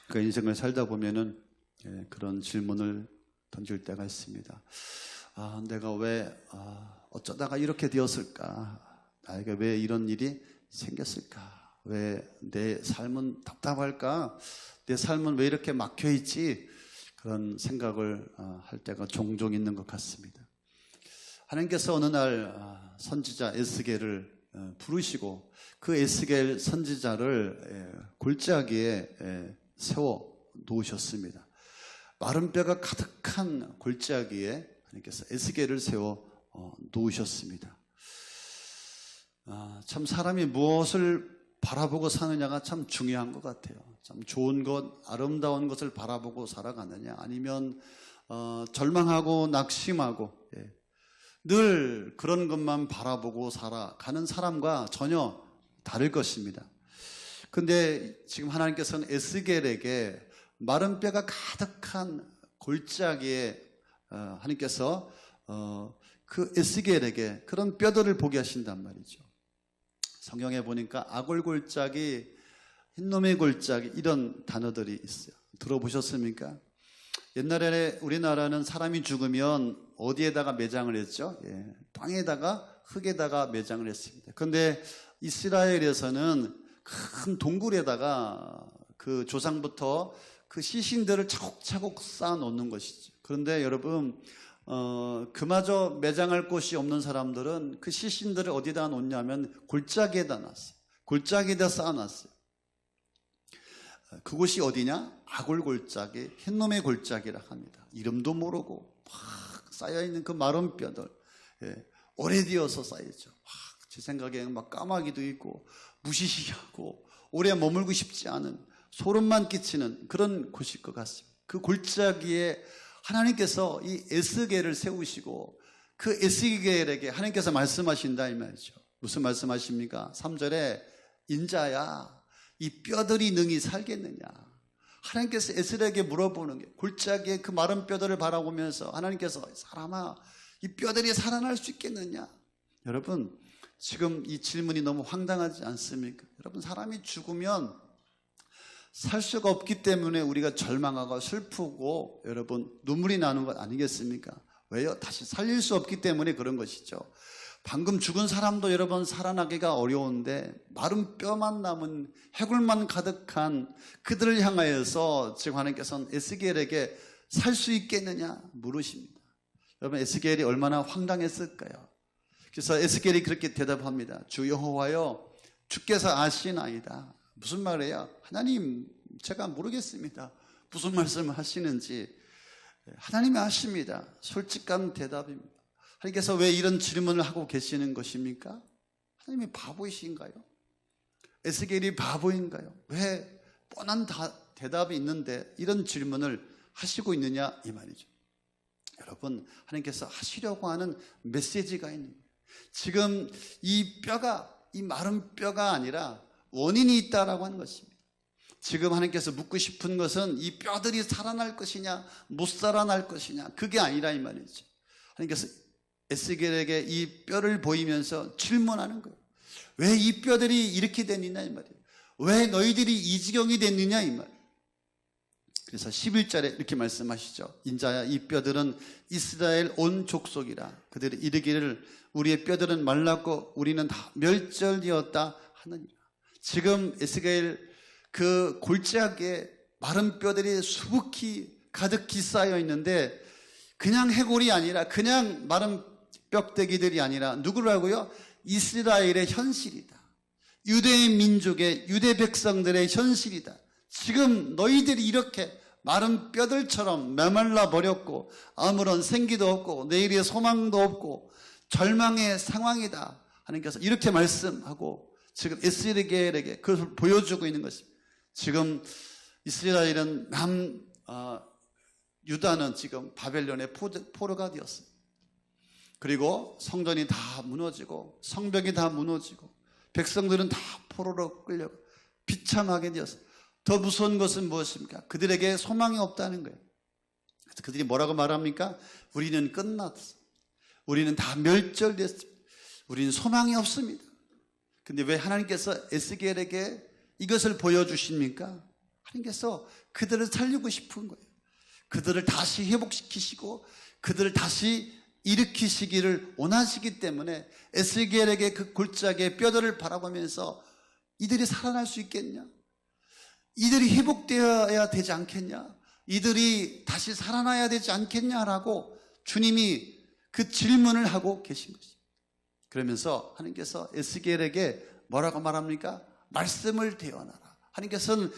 그 인생을 살다 보면은 그런 질문을 던질 때가 있습니다. 내가 왜 어쩌다가 이렇게 되었을까? 나에게 왜 이런 일이 생겼을까? 왜 내 삶은 답답할까? 내 삶은 왜 이렇게 막혀 있지? 그런 생각을 할 때가 종종 있는 것 같습니다. 하나님께서 어느 날 선지자 에스겔을 부르시고 그 에스겔 선지자를 골짜기에 세워 놓으셨습니다. 마른 뼈가 가득한 골짜기에 하나님께서 에스겔을 세워 놓으셨습니다. 참 사람이 무엇을 바라보고 사느냐가 참 중요한 것 같아요. 참 좋은 것, 아름다운 것을 바라보고 살아가느냐, 아니면 절망하고 낙심하고 늘 그런 것만 바라보고 살아가는 사람과 전혀 다를 것입니다. 근데 지금 하나님께서는 에스겔에게 마른 뼈가 가득한 골짜기에 하나님께서 그 에스겔에게 그런 뼈들을 보게 하신단 말이죠. 성경에 보니까 아골골짜기, 흰놈의 골짜기 이런 단어들이 있어요. 들어보셨습니까? 옛날에 우리나라는 사람이 죽으면 어디에다가 매장을 했죠? 땅에다가 흙에다가 매장을 했습니다. 그런데 이스라엘에서는 큰 동굴에다가 그 조상부터 그 시신들을 차곡차곡 쌓아 놓는 것이죠. 그런데 여러분 그마저 매장할 곳이 없는 사람들은 그 시신들을 어디다 놓냐면 골짜기에다 놨어요. 골짜기에다 쌓아놨어요. 그곳이 어디냐? 아골골짜기, 흰놈의 골짜기라 합니다. 이름도 모르고 막 쌓여있는 그 마른 뼈들, 오래되어서 쌓이죠. 제 생각에 막 까마귀도 있고 무시시하고 오래 머물고 싶지 않은 소름만 끼치는 그런 곳일 것 같습니다. 그 골짜기에 하나님께서 이 에스겔을 세우시고 그 에스겔에게 하나님께서 말씀하신다 이 말이죠. 무슨 말씀하십니까? 3절에 인자야 이 뼈들이 능히 살겠느냐. 하나님께서 에스겔에게 물어보는 게 골짜기에 그 마른 뼈들을 바라보면서 하나님께서 사람아 이 뼈들이 살아날 수 있겠느냐. 여러분 지금 이 질문이 너무 황당하지 않습니까? 여러분 사람이 죽으면 살 수가 없기 때문에 우리가 절망하고 슬프고 여러분 눈물이 나는 것 아니겠습니까? 왜요? 다시 살릴 수 없기 때문에 그런 것이죠. 방금 죽은 사람도 여러분 살아나기가 어려운데 마른 뼈만 남은 해골만 가득한 그들을 향하여서 지금 하나님께서는 에스겔에게 살 수 있겠느냐 물으십니다. 여러분 에스겔이 얼마나 황당했을까요? 그래서 에스겔이 그렇게 대답합니다. 주 여호와여 주께서 아시나이다. 무슨 말이에요? 하나님 제가 모르겠습니다. 무슨 말씀을 하시는지 하나님이 아십니다. 솔직한 대답입니다. 하나님께서 왜 이런 질문을 하고 계시는 것입니까? 하나님이 바보이신가요? 에스겔이 바보인가요? 왜 뻔한 대답이 있는데 이런 질문을 하시고 있느냐 이 말이죠. 여러분 하나님께서 하시려고 하는 메시지가 있는 거예요. 지금 이 뼈가 이 마른 뼈가 아니라 원인이 있다라고 하는 것입니다. 지금 하나님께서 묻고 싶은 것은 이 뼈들이 살아날 것이냐 못 살아날 것이냐 그게 아니라 이 말이죠. 하나님께서 에스겔에게 이 뼈를 보이면서 질문하는 거예요. 왜 이 뼈들이 이렇게 됐느냐 이 말이에요. 왜 너희들이 이 지경이 됐느냐 이 말이에요. 그래서 11절에 이렇게 말씀하시죠. 인자야 이 뼈들은 이스라엘 온 족속이라. 그들이 이르기를 우리의 뼈들은 말랐고 우리는 다 멸절되었다 하느니라. 지금 에스겔 그 골짜기에 마른 뼈들이 수북히 가득히 쌓여 있는데 그냥 해골이 아니라 그냥 마른 뼈대기들이 아니라 누구라고요? 이스라엘의 현실이다. 유대인 민족의 유대 백성들의 현실이다. 지금 너희들이 이렇게 마른 뼈들처럼 메말라 버렸고 아무런 생기도 없고 내일의 소망도 없고 절망의 상황이다. 하나님께서 이렇게 말씀하고 지금 에스겔에게 그것을 보여주고 있는 것입니다. 지금 이스라엘은 유다는 지금 바벨론의 포로가 되었습니다. 그리고 성전이 다 무너지고 성벽이 다 무너지고 백성들은 다 포로로 끌려 비참하게 되었습니다. 더 무서운 것은 무엇입니까? 그들에게 소망이 없다는 거예요. 그래서 그들이 뭐라고 말합니까? 우리는 끝났어. 우리는 다 멸절됐습니다. 우리는 소망이 없습니다. 근데 왜 하나님께서 에스겔에게 이것을 보여주십니까? 하나님께서 그들을 살리고 싶은 거예요. 그들을 다시 회복시키시고 그들을 다시 일으키시기를 원하시기 때문에 에스겔에게 그 골짜기의 뼈들을 바라보면서 이들이 살아날 수 있겠냐? 이들이 회복되어야 되지 않겠냐? 이들이 다시 살아나야 되지 않겠냐라고 주님이 그 질문을 하고 계신 것입니다. 그러면서 하나님께서 에스겔에게 뭐라고 말합니까? 말씀을 대언하라. 하나님께서는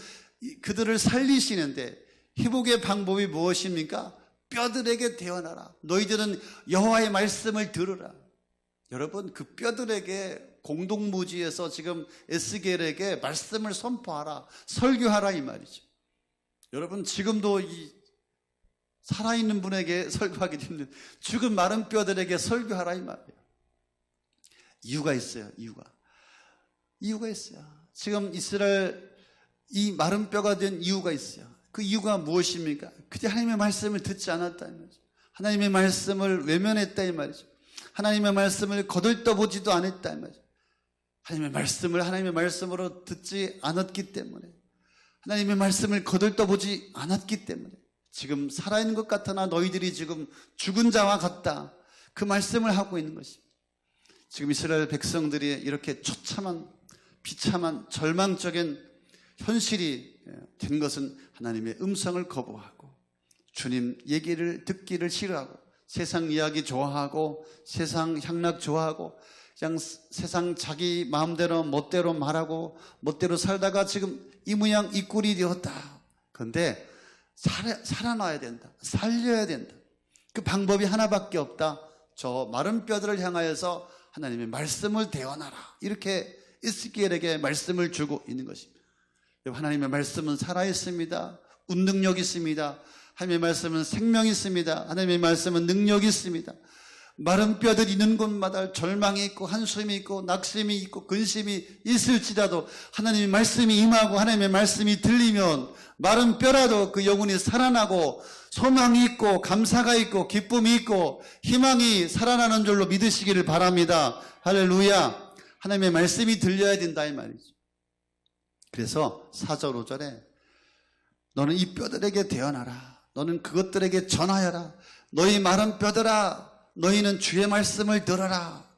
그들을 살리시는데 회복의 방법이 무엇입니까? 뼈들에게 대언하라. 너희들은 여호와의 말씀을 들으라. 여러분, 그 뼈들에게 공동무지에서 지금 에스겔에게 말씀을 선포하라, 설교하라 이 말이죠. 여러분, 지금도 이 살아있는 분에게 설교하기 힘든 죽은 마른 뼈들에게 설교하라 이 말이에요. 이유가 있어요. 이유가 있어요. 지금 이스라엘 이 마른 뼈가 된 이유가 있어요. 그 이유가 무엇입니까? 그때 하나님의 말씀을 듣지 않았다 이 말이죠. 하나님의 말씀을 외면했다 이 말이죠. 하나님의 말씀을 거들떠보지도 않았다 이 말이죠. 하나님의 말씀으로 듣지 않았기 때문에, 하나님의 말씀을 거들떠보지 않았기 때문에 지금 살아있는 것 같으나 너희들이 지금 죽은 자와 같다, 그 말씀을 하고 있는 것입니다. 지금 이스라엘 백성들이 이렇게 처참한 비참한 절망적인 현실이 된 것은 하나님의 음성을 거부하고 주님 얘기를 듣기를 싫어하고 세상 이야기 좋아하고 세상 향락 좋아하고 그냥 세상 자기 마음대로 멋대로 말하고 멋대로 살다가 지금 이 모양 이 꼴이 되었다. 그런데 살아나야 된다. 살려야 된다. 그 방법이 하나밖에 없다. 저 마른 뼈들을 향하여서 하나님의 말씀을 대언하라. 이렇게 에스겔에게 말씀을 주고 있는 것입니다. 하나님의 말씀은 살아있습니다. 운능력이 있습니다. 하나님의 말씀은 생명이 있습니다. 하나님의 말씀은 능력이 있습니다. 마른 뼈들 있는 곳마다 절망이 있고 한숨이 있고 낙심이 있고 근심이 있을지라도 하나님의 말씀이 임하고 하나님의 말씀이 들리면 마른 뼈라도 그 영혼이 살아나고 소망이 있고 감사가 있고 기쁨이 있고 희망이 살아나는 줄로 믿으시기를 바랍니다. 할렐루야. 하나님의 말씀이 들려야 된다 이 말이죠. 그래서 4절 5절에 너는 이 뼈들에게 대언하라. 너는 그것들에게 전하여라. 너희 마른 뼈들아, 너희는 주의 말씀을 들어라.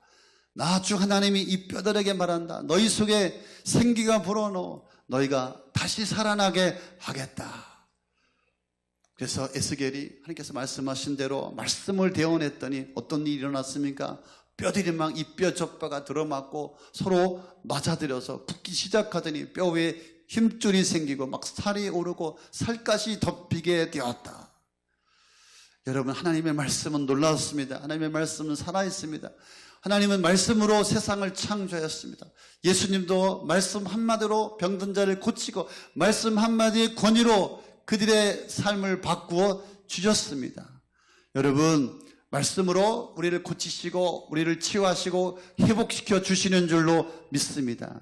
나 주 하나님이 이 뼈들에게 말한다. 너희 속에 생기가 불어넣어 너희가 다시 살아나게 하겠다. 그래서 에스겔이 하나님께서 말씀하신 대로 말씀을 대언했더니 어떤 일이 일어났습니까? 뼈들이 막 이 뼈 저 뼈가 들어맞고 서로 맞아들여서 붙기 시작하더니 뼈 위에 힘줄이 생기고 막 살이 오르고 살갗이 덮이게 되었다. 여러분, 하나님의 말씀은 놀라웠습니다. 하나님의 말씀은 살아있습니다. 하나님은 말씀으로 세상을 창조하였습니다. 예수님도 말씀 한마디로 병든 자를 고치고 말씀 한마디의 권위로 그들의 삶을 바꾸어 주셨습니다. 여러분, 말씀으로 우리를 고치시고 우리를 치유하시고 회복시켜 주시는 줄로 믿습니다.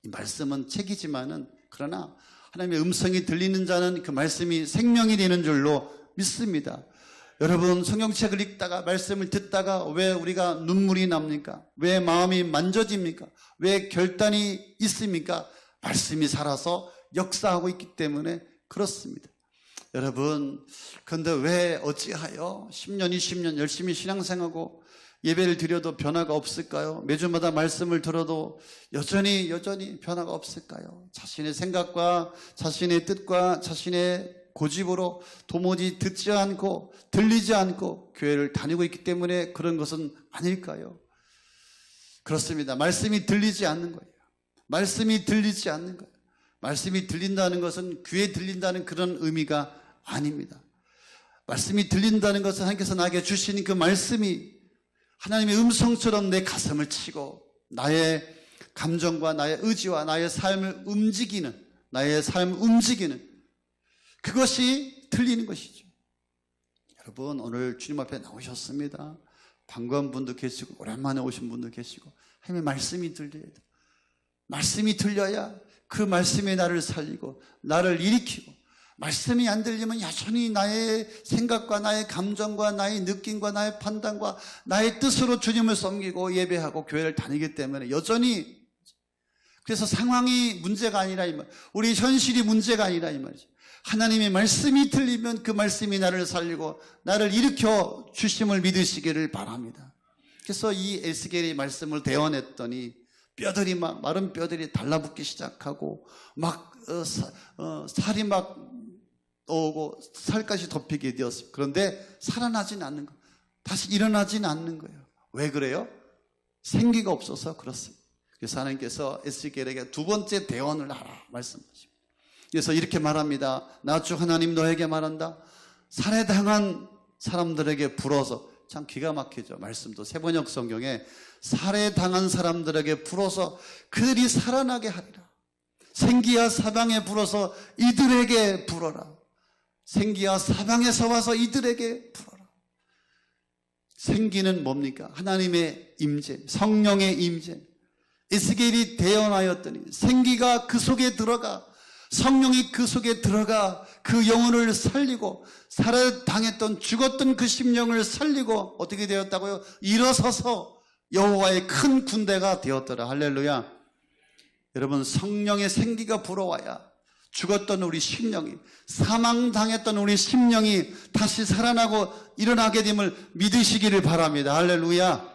이 말씀은 책이지만은 그러나 하나님의 음성이 들리는 자는 그 말씀이 생명이 되는 줄로 믿습니다. 여러분, 성경책을 읽다가 말씀을 듣다가 왜 우리가 눈물이 납니까? 왜 마음이 만져집니까? 왜 결단이 있습니까? 말씀이 살아서 역사하고 있기 때문에 그렇습니다. 여러분, 그런데 왜 어찌하여 10년 20년 열심히 신앙생활하고 예배를 드려도 변화가 없을까요? 매주마다 말씀을 들어도 여전히 변화가 없을까요? 자신의 생각과 자신의 뜻과 자신의 고집으로 도무지 듣지 않고 들리지 않고 교회를 다니고 있기 때문에 그런 것은 아닐까요? 그렇습니다. 말씀이 들리지 않는 거예요. 말씀이 들리지 않는 거예요. 말씀이 들린다는 것은 귀에 들린다는 그런 의미가 아닙니다. 말씀이 들린다는 것은 하나님께서 나에게 주신 그 말씀이 하나님의 음성처럼 내 가슴을 치고 나의 감정과 나의 의지와 나의 삶을 움직이는 그것이 들리는 것이죠. 여러분, 오늘 주님 앞에 나오셨습니다. 반가운 분도 계시고 오랜만에 오신 분도 계시고 하나님의 말씀이 들려야 돼요. 말씀이 들려야 그 말씀이 나를 살리고 나를 일으키고, 말씀이 안 들리면 여전히 나의 생각과 나의 감정과 나의 느낌과 나의 판단과 나의 뜻으로 주님을 섬기고 예배하고 교회를 다니기 때문에 여전히 그래서 상황이 문제가 아니라 이 말, 우리 현실이 문제가 아니라 이 말이죠. 하나님의 말씀이 들리면 그 말씀이 나를 살리고 나를 일으켜 주심을 믿으시기를 바랍니다. 그래서 이 에스겔의 말씀을 대언했더니 뼈들이 마른 뼈들이 달라붙기 시작하고 살이 오고 살까지 덮이게 되었습니다. 그런데 살아나진 않는 거예요. 다시 일어나진 않는 거예요. 왜 그래요? 생기가 없어서 그렇습니다. 그래서 하나님께서 에스겔에게 두 번째 대언을 하라 말씀하십니다. 그래서 이렇게 말합니다. 나 주 하나님 너에게 말한다. 살해당한 사람들에게 불어서, 참 기가 막히죠. 말씀도 세번역 성경에 살해당한 사람들에게 불어서 그들이 살아나게 하리라. 생기야 사방에 불어서 이들에게 불어라. 생기야 사방에서 와서 이들에게 불어라. 생기는 뭡니까? 하나님의 임재, 성령의 임재. 에스겔이 대언하였더니 생기가 그 속에 들어가, 성령이 그 속에 들어가 그 영혼을 살리고 살해당했던 죽었던 그 심령을 살리고 어떻게 되었다고요? 일어서서 여호와의 큰 군대가 되었더라. 할렐루야. 여러분, 성령의 생기가 불어와야 죽었던 우리 심령이, 사망당했던 우리 심령이 다시 살아나고 일어나게 됨을 믿으시기를 바랍니다. 할렐루야.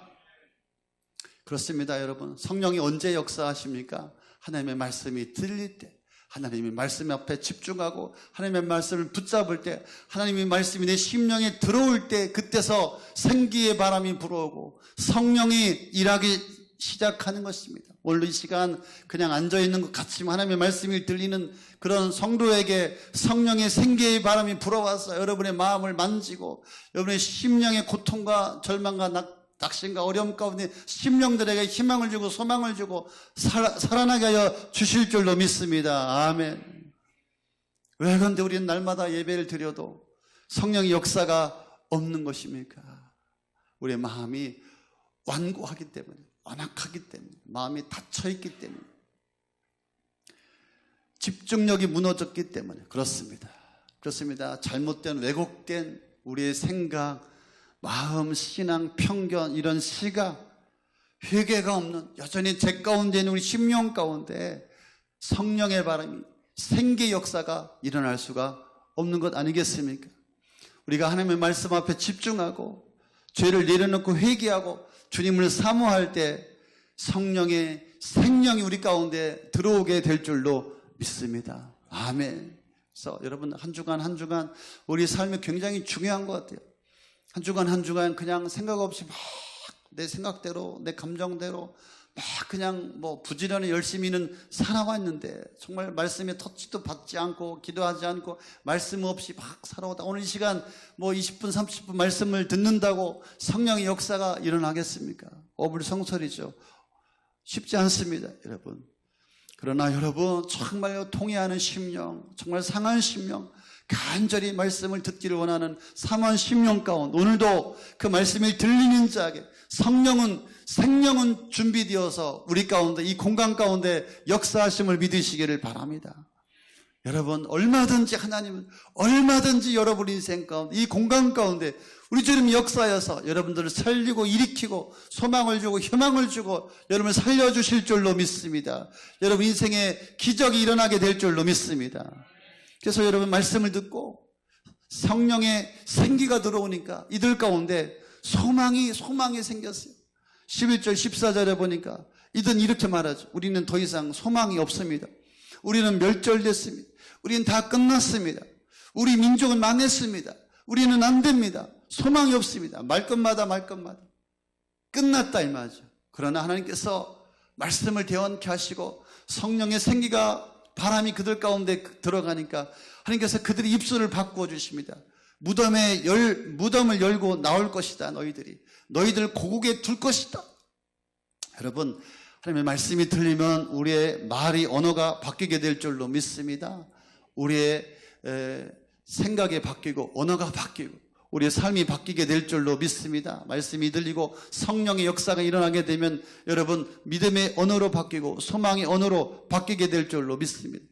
그렇습니다. 여러분, 성령이 언제 역사하십니까? 하나님의 말씀이 들릴 때, 하나님의 말씀 앞에 집중하고 하나님의 말씀을 붙잡을 때, 하나님의 말씀이 내 심령에 들어올 때, 그때서 생기의 바람이 불어오고 성령이 일하기 시작하는 것입니다. 오늘 이 시간 그냥 앉아있는 것 같지만 하나님의 말씀이 들리는 그런 성도에게 성령의 생기의 바람이 불어와서 여러분의 마음을 만지고 여러분의 심령의 고통과 절망과 낙심과 어려움 가운데 심령들에게 희망을 주고 소망을 주고 살아나게 하여 주실 줄로 믿습니다. 아멘. 왜 그런데 우리는 날마다 예배를 드려도 성령의 역사가 없는 것입니까? 우리의 마음이 완고하기 때문에, 완악하기 때문에, 마음이 닫혀있기 때문에, 집중력이 무너졌기 때문에 그렇습니다. 그렇습니다. 잘못된 왜곡된 우리의 생각, 마음, 신앙, 편견, 이런 시각, 회개가 없는 여전히 제 가운데 있는 우리 심령 가운데 성령의 바람이, 생기 역사가 일어날 수가 없는 것 아니겠습니까? 우리가 하나님의 말씀 앞에 집중하고 죄를 내려놓고 회개하고 주님을 사모할 때 성령의 생명이 우리 가운데 들어오게 될 줄로 믿습니다. 아멘. 그래서 여러분, 한 주간 한 주간 우리 삶이 굉장히 중요한 것 같아요. 한 주간 한 주간 그냥 생각 없이 막 내 생각대로, 내 감정대로 막 그냥 부지런히 열심히는 살아왔는데 정말 말씀에 터치도 받지 않고 기도하지 않고 말씀 없이 막 살아오다 오늘 이 시간 20분 30분 말씀을 듣는다고 성령의 역사가 일어나겠습니까? 어불성설이죠. 쉽지 않습니다, 여러분. 그러나 여러분, 정말 통해하는 심령, 정말 상한 심령, 간절히 말씀을 듣기를 원하는 삼원 심령 가운데 오늘도 그 말씀이 들리는 자에게 생명은 준비되어서 우리 가운데, 이 공간 가운데 역사하심을 믿으시기를 바랍니다. 여러분, 하나님은 얼마든지 여러분 인생 가운데, 이 공간 가운데 우리 주님 역사하여서 여러분들을 살리고 일으키고 소망을 주고 희망을 주고 여러분을 살려주실 줄로 믿습니다. 여러분 인생에 기적이 일어나게 될 줄로 믿습니다. 그래서 여러분 말씀을 듣고 성령의 생기가 들어오니까 이들 가운데 소망이 생겼어요. 11절 14절에 보니까 이들은 이렇게 말하죠. 우리는 더 이상 소망이 없습니다. 우리는 멸절됐습니다. 우리는 다 끝났습니다. 우리 민족은 망했습니다. 우리는 안 됩니다. 소망이 없습니다. 말 것마다 끝났다 이 말이죠. 그러나 하나님께서 말씀을 대언케 하시고 성령의 생기가 바람이 그들 가운데 들어가니까 하나님께서 그들의 입술을 바꾸어 주십니다. 무덤을 열고 나올 것이다. 너희들 고국에 둘 것이다. 여러분, 하나님의 말씀이 들리면 우리의 말이, 언어가 바뀌게 될 줄로 믿습니다. 우리의 생각이 바뀌고 언어가 바뀌고 우리의 삶이 바뀌게 될 줄로 믿습니다. 말씀이 들리고 성령의 역사가 일어나게 되면 여러분 믿음의 언어로 바뀌고 소망의 언어로 바뀌게 될 줄로 믿습니다.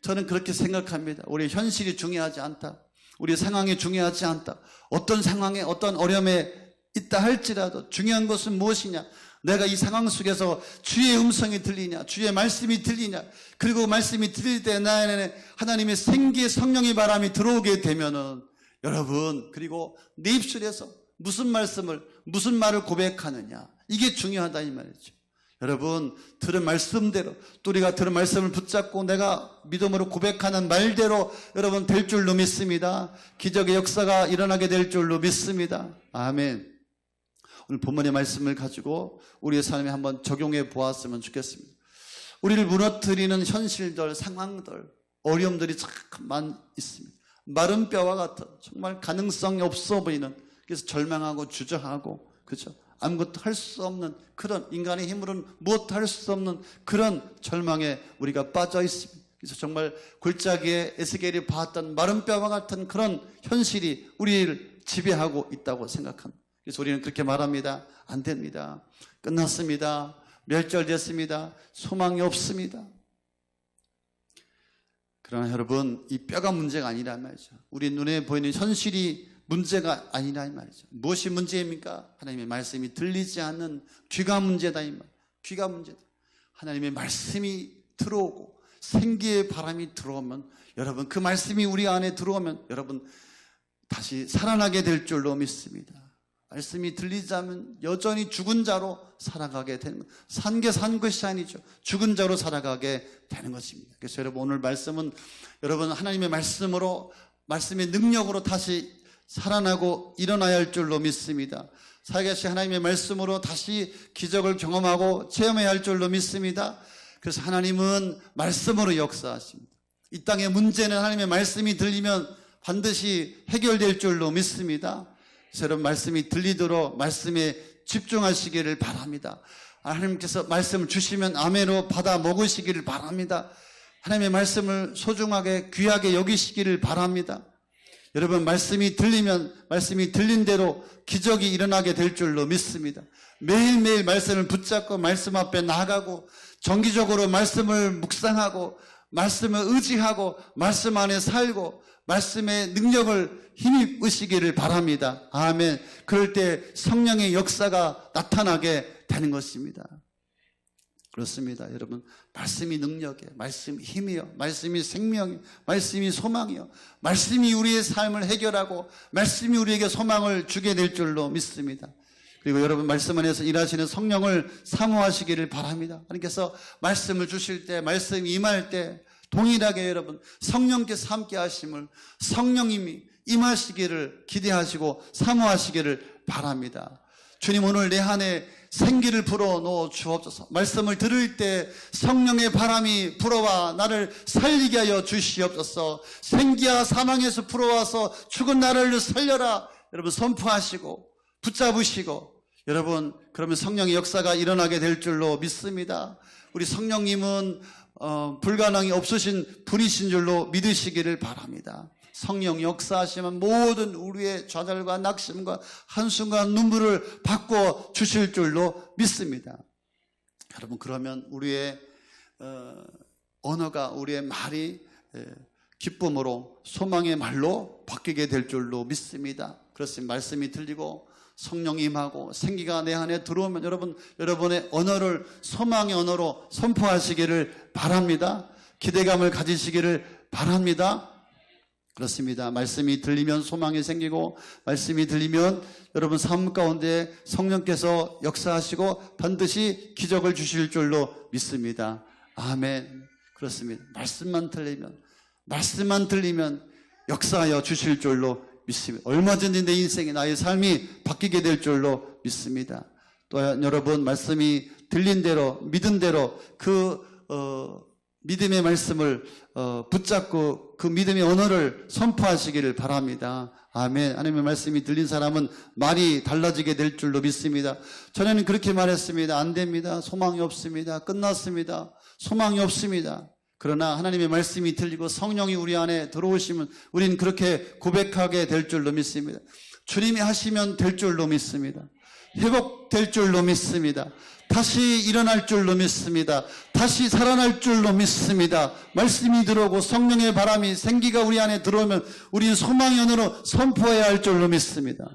저는 그렇게 생각합니다. 우리의 현실이 중요하지 않다. 우리의 상황이 중요하지 않다. 어떤 상황에 어떤 어려움에 있다 할지라도 중요한 것은 무엇이냐? 내가 이 상황 속에서 주의 음성이 들리냐, 주의 말씀이 들리냐, 그리고 말씀이 들릴 때 나 안에 하나님의 생기의 성령의 바람이 들어오게 되면은 여러분, 그리고 내 입술에서 무슨 말을 고백하느냐, 이게 중요하다 이 말이죠. 여러분, 들은 말씀대로, 또 우리가 들은 말씀을 붙잡고 내가 믿음으로 고백하는 말대로 여러분 될 줄로 믿습니다. 기적의 역사가 일어나게 될 줄로 믿습니다. 아멘. 오늘 본문의 말씀을 가지고 우리의 삶에 한번 적용해 보았으면 좋겠습니다. 우리를 무너뜨리는 현실들, 상황들, 어려움들이 참 많이 있습니다. 마른 뼈와 같은 정말 가능성이 없어 보이는, 그래서 절망하고 주저하고, 그렇죠? 아무것도 할 수 없는 그런, 인간의 힘으로는 무엇도 할 수 없는 그런 절망에 우리가 빠져 있습니다. 그래서 정말 골짜기에 에스겔이 봤던 마른 뼈와 같은 그런 현실이 우리를 지배하고 있다고 생각합니다. 그래서 우리는 그렇게 말합니다. 안 됩니다. 끝났습니다. 멸절됐습니다. 소망이 없습니다. 그러나 여러분, 이 뼈가 문제가 아니란 말이죠. 우리 눈에 보이는 현실이 문제가 아니라 이 말이죠. 무엇이 문제입니까? 하나님의 말씀이 들리지 않는 귀가 문제다 이 말. 귀가 문제다. 하나님의 말씀이 들어오고 생기의 바람이 들어오면, 여러분 그 말씀이 우리 안에 들어오면 여러분 다시 살아나게 될 줄로 믿습니다. 말씀이 들리지 않으면 여전히 죽은 자로 살아가게 되는 것. 산 게 산 것이 아니죠. 죽은 자로 살아가게 되는 것입니다. 그래서 여러분, 오늘 말씀은 여러분 하나님의 말씀으로, 말씀의 능력으로 다시 살아나고 일어나야 할 줄로 믿습니다. 살아계신 하나님의 말씀으로 다시 기적을 경험하고 체험해야 할 줄로 믿습니다. 그래서 하나님은 말씀으로 역사하십니다. 이 땅의 문제는 하나님의 말씀이 들리면 반드시 해결될 줄로 믿습니다. 그래서 여러분, 말씀이 들리도록 말씀에 집중하시기를 바랍니다. 하나님께서 말씀을 주시면 아멘으로 받아 먹으시기를 바랍니다. 하나님의 말씀을 소중하게 귀하게 여기시기를 바랍니다. 여러분, 말씀이 들리면 말씀이 들린 대로 기적이 일어나게 될 줄로 믿습니다. 매일매일 말씀을 붙잡고 말씀 앞에 나가고 정기적으로 말씀을 묵상하고 말씀을 의지하고 말씀 안에 살고 말씀의 능력을 힘입으시기를 바랍니다. 아멘. 그럴 때 성령의 역사가 나타나게 되는 것입니다. 그렇습니다. 여러분, 말씀이 능력이에요. 말씀이 힘이요. 말씀이 생명이요. 말씀이 소망이요. 말씀이 우리의 삶을 해결하고 말씀이 우리에게 소망을 주게 될 줄로 믿습니다. 그리고 여러분, 말씀 안에서 일하시는 성령을 사모하시기를 바랍니다. 하나님께서 말씀을 주실 때, 말씀이 임할 때 동일하게 여러분 성령께서 함께 하심을, 성령님이 임하시기를 기대하시고 사모하시기를 바랍니다. 주님, 오늘 내 안에 생기를 불어넣어 주옵소서. 말씀을 들을 때 성령의 바람이 불어와 나를 살리게 하여 주시옵소서. 생기야 사망에서 불어와서 죽은 나를 살려라. 여러분 선포하시고 붙잡으시고, 여러분 그러면 성령의 역사가 일어나게 될 줄로 믿습니다. 우리 성령님은 불가능이 없으신 분이신 줄로 믿으시기를 바랍니다. 성령 역사하시면 모든 우리의 좌절과 낙심과 한숨과 눈물을 바꿔 주실 줄로 믿습니다. 여러분, 그러면 우리의 언어가, 우리의 말이 기쁨으로 소망의 말로 바뀌게 될 줄로 믿습니다. 그렇습니다. 말씀이 들리고 성령이 임하고 생기가 내 안에 들어오면 여러분, 여러분의 언어를 소망의 언어로 선포하시기를 바랍니다. 기대감을 가지시기를 바랍니다. 그렇습니다. 말씀이 들리면 소망이 생기고, 말씀이 들리면 여러분 삶 가운데 성령께서 역사하시고 반드시 기적을 주실 줄로 믿습니다. 아멘. 그렇습니다. 말씀만 들리면 역사하여 주실 줄로 믿습니다. 얼마든지 내 인생이, 나의 삶이 바뀌게 될 줄로 믿습니다. 또한 여러분, 말씀이 들린 대로, 믿은 대로 믿음의 말씀을 붙잡고 그 믿음의 언어를 선포하시기를 바랍니다. 아멘. 하나님의 말씀이 들린 사람은 말이 달라지게 될 줄로 믿습니다. 전에는 그렇게 말했습니다. 안 됩니다. 소망이 없습니다. 끝났습니다. 소망이 없습니다. 그러나 하나님의 말씀이 들리고 성령이 우리 안에 들어오시면 우리는 그렇게 고백하게 될 줄로 믿습니다. 주님이 하시면 될 줄로 믿습니다. 회복될 줄로 믿습니다. 다시 일어날 줄로 믿습니다. 다시 살아날 줄로 믿습니다. 말씀이 들어오고 성령의 바람이, 생기가 우리 안에 들어오면 우리는 소망의 언어로 선포해야 할 줄로 믿습니다.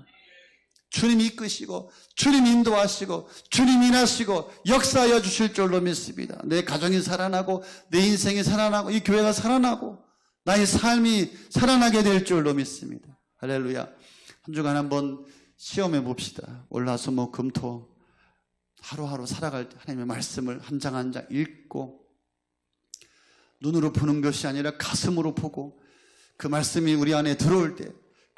주님이 이끄시고 주님이 인도하시고 주님이 일하시고 역사하여 주실 줄로 믿습니다. 내 가정이 살아나고 내 인생이 살아나고 이 교회가 살아나고 나의 삶이 살아나게 될 줄로 믿습니다. 할렐루야. 한 주간 한번 시험해 봅시다. 월화수목금토 하루하루 살아갈 때 하나님의 말씀을 한 장 한 장 읽고 눈으로 보는 것이 아니라 가슴으로 보고 그 말씀이 우리 안에 들어올 때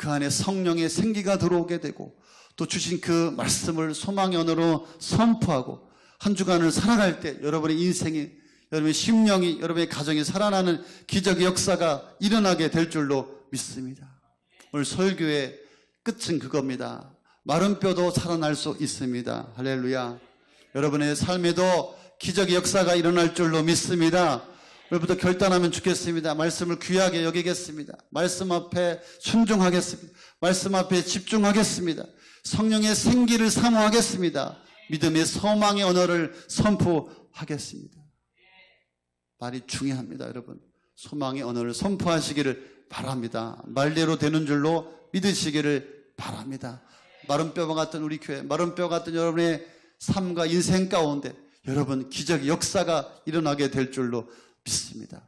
그 안에 성령의 생기가 들어오게 되고 또 주신 그 말씀을 소망의 언어로 선포하고 한 주간을 살아갈 때 여러분의 인생이, 여러분의 심령이, 여러분의 가정이 살아나는 기적의 역사가 일어나게 될 줄로 믿습니다. 오늘 설교의 끝은 그겁니다. 마른 뼈도 살아날 수 있습니다. 할렐루야. 여러분의 삶에도 기적의 역사가 일어날 줄로 믿습니다. 오늘부터 결단하면 좋겠습니다. 말씀을 귀하게 여기겠습니다. 말씀 앞에 순종하겠습니다. 말씀 앞에 집중하겠습니다. 성령의 생기를 사모하겠습니다. 믿음의 소망의 언어를 선포하겠습니다. 말이 중요합니다, 여러분. 소망의 언어를 선포하시기를 바랍니다. 말대로 되는 줄로 믿으시기를 바랍니다. 마른 뼈와 같은 우리 교회, 마른 뼈 같은 여러분의 삶과 인생 가운데 여러분 기적의 역사가 일어나게 될 줄로 믿습니다.